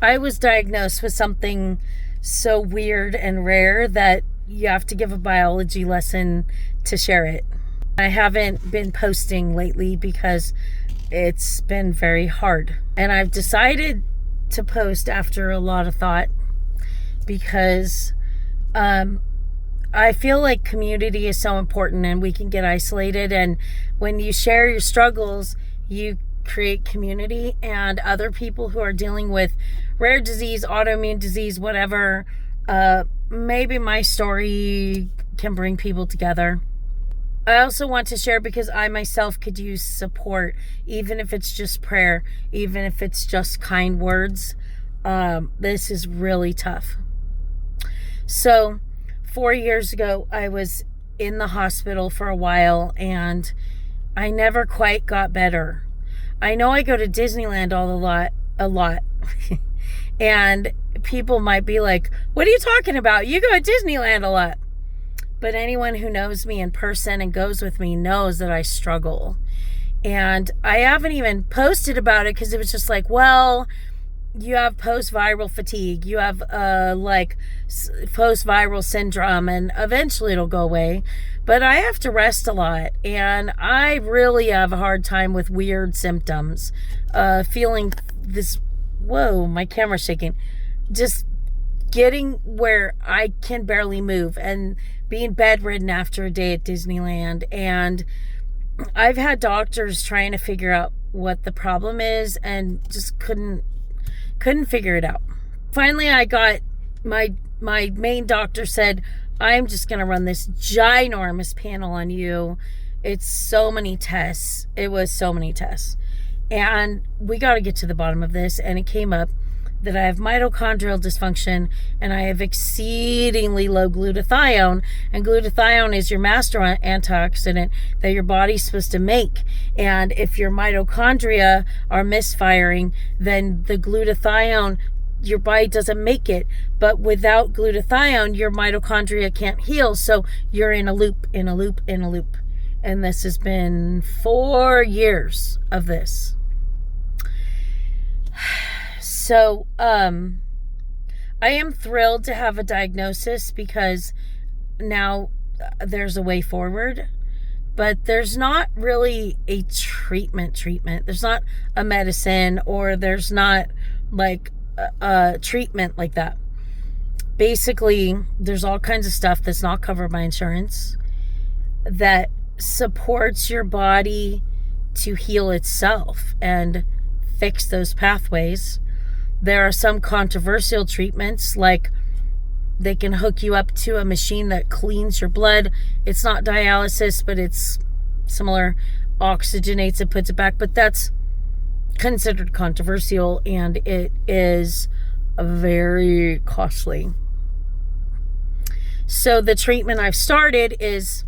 I was diagnosed with something so weird and rare that you have to give a biology lesson to share it. I haven't been posting lately because it's been very hard. And I've decided to post after a lot of thought because I feel like community is so important, and we can get isolated. And when you share your struggles, you create community, and other people who are dealing with rare disease, autoimmune disease, whatever, maybe my story can bring people together. I also want to share because I myself could use support, even if it's just prayer, even if it's just kind words. This is really tough. So 4 years ago, I was in the hospital for a while, and I never quite got better. I know I go to Disneyland a lot. And people might be like, what are you talking about? You go to Disneyland a lot. But anyone who knows me in person and goes with me knows that I struggle. And I haven't even posted about it because it was just like, well, you have post-viral fatigue. You have post-viral syndrome, and eventually it'll go away. But I have to rest a lot, and I really have a hard time with weird symptoms. Feeling this, whoa, my camera's shaking. Just getting where I can barely move and being bedridden after a day at Disneyland. And I've had doctors trying to figure out what the problem is and just couldn't figure it out. Finally, I got my main doctor said, I'm just going to run this ginormous panel on you. It's so many tests. It was so many tests. And we got to get to the bottom of this. And it came up that I have mitochondrial dysfunction, and I have exceedingly low glutathione. And glutathione is your master antioxidant that your body's supposed to make. And if your mitochondria are misfiring, then the glutathione, your body doesn't make it. But without glutathione, your mitochondria can't heal. So you're in a loop, in a loop, in a loop. And this has been 4 years of this. So, I am thrilled to have a diagnosis because now there's a way forward, but there's not really a treatment. There's not a medicine, or there's not like a treatment like that. Basically, there's all kinds of stuff that's not covered by insurance that supports your body to heal itself and fix those pathways. There are some controversial treatments, like they can hook you up to a machine that cleans your blood. It's not dialysis, but it's similar, oxygenates it, puts it back, but that's considered controversial, and it is very costly. So the treatment I've started is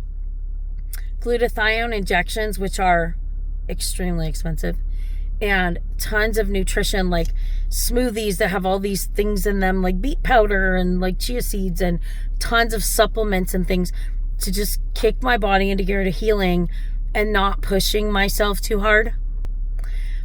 glutathione injections, which are extremely expensive, and tons of nutrition, like smoothies that have all these things in them, like beet powder and like chia seeds, and tons of supplements and things to just kick my body into gear to healing and not pushing myself too hard.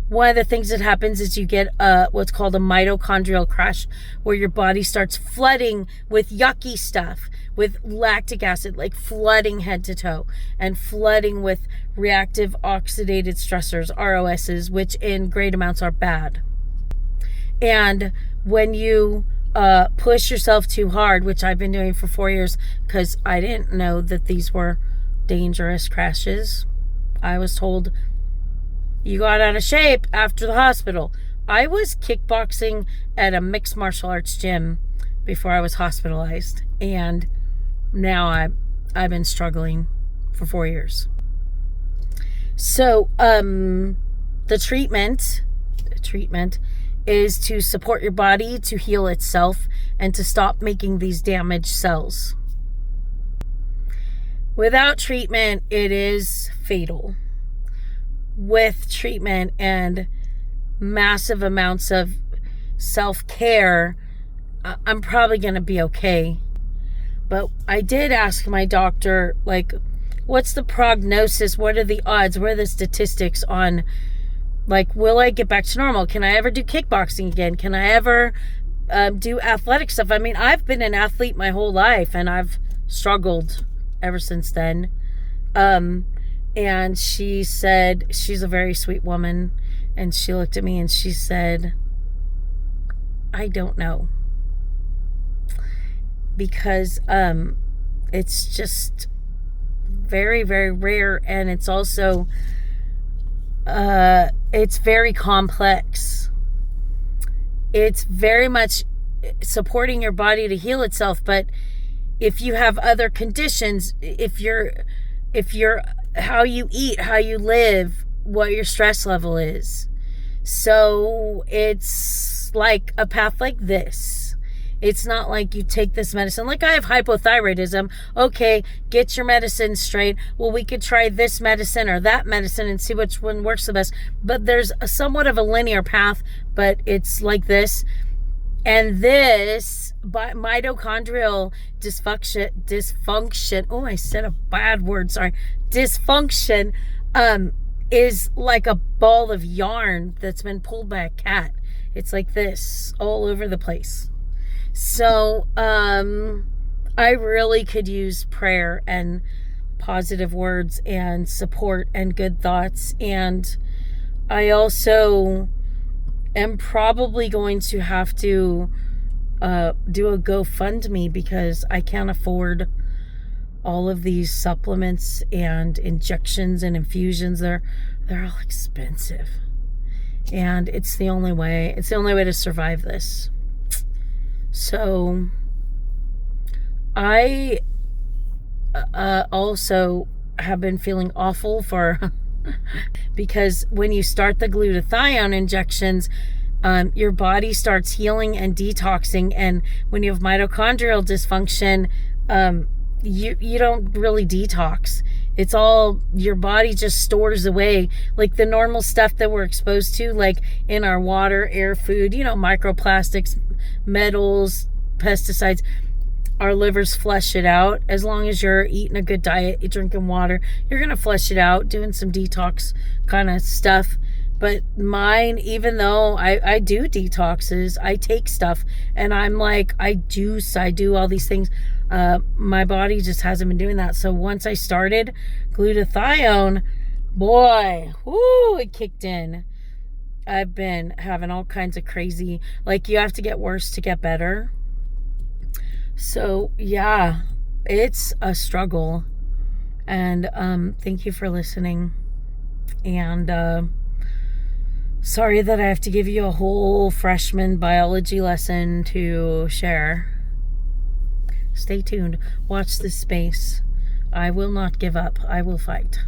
One of the things that happens is you get what's called a mitochondrial crash, where your body starts flooding with yucky stuff, with lactic acid, like flooding head to toe, and flooding with reactive oxidated stressors, ROSs, which in great amounts are bad. And when you push yourself too hard, which I've been doing for 4 years because I didn't know that these were dangerous crashes. I was told you got out of shape after the hospital. I was kickboxing at a mixed martial arts gym before I was hospitalized, and now I've been struggling for 4 years. So the treatment is to support your body to heal itself and to stop making these damaged cells. Without treatment, it is fatal. With treatment and massive amounts of self-care, I'm probably going to be okay. But I did ask my doctor, like, what's the prognosis? What are the odds? What are the statistics on Like, will I get back to normal? Can I ever do kickboxing again? Can I ever do athletic stuff? I mean, I've been an athlete my whole life, and I've struggled ever since then. And she said, she's a very sweet woman, and she looked at me and she said, I don't know. Because it's just very, very rare, and it's also it's very complex. It's very much supporting your body to heal itself, but if you have other conditions, if you're how you eat, how you live, what your stress level is. So it's like a path like this. It's not like you take this medicine. Like, I have hypothyroidism. Okay, get your medicine straight. Well, we could try this medicine or that medicine and see which one works the best. But there's somewhat of a linear path, but it's like this. And this mitochondrial dysfunction. Oh, I said a bad word. Sorry. Dysfunction is like a ball of yarn that's been pulled by a cat. It's like this all over the place. So I really could use prayer and positive words and support and good thoughts. And I also am probably going to have to do a GoFundMe, because I can't afford all of these supplements and injections and infusions. They're all expensive, and it's the only way to survive this. So I also have been feeling awful for because when you start the glutathione injections, your body starts healing and detoxing, and when you have mitochondrial dysfunction, you don't really detox. It's all, your body just stores away, like the normal stuff that we're exposed to, like in our water, air, food, microplastics, metals, pesticides. Our livers flush it out. As long as you're eating a good diet, you're drinking water, you're going to flush it out, doing some detox kind of stuff. But mine, even though I do detoxes, I take stuff, and I'm like, I do all these things. My body just hasn't been doing that. So once I started glutathione, boy, whoo, it kicked in. I've been having all kinds of crazy, like, you have to get worse to get better. So yeah, it's a struggle. And thank you for listening. And sorry that I have to give you a whole freshman biology lesson to share. Stay tuned. Watch this space. I will not give up. I will fight.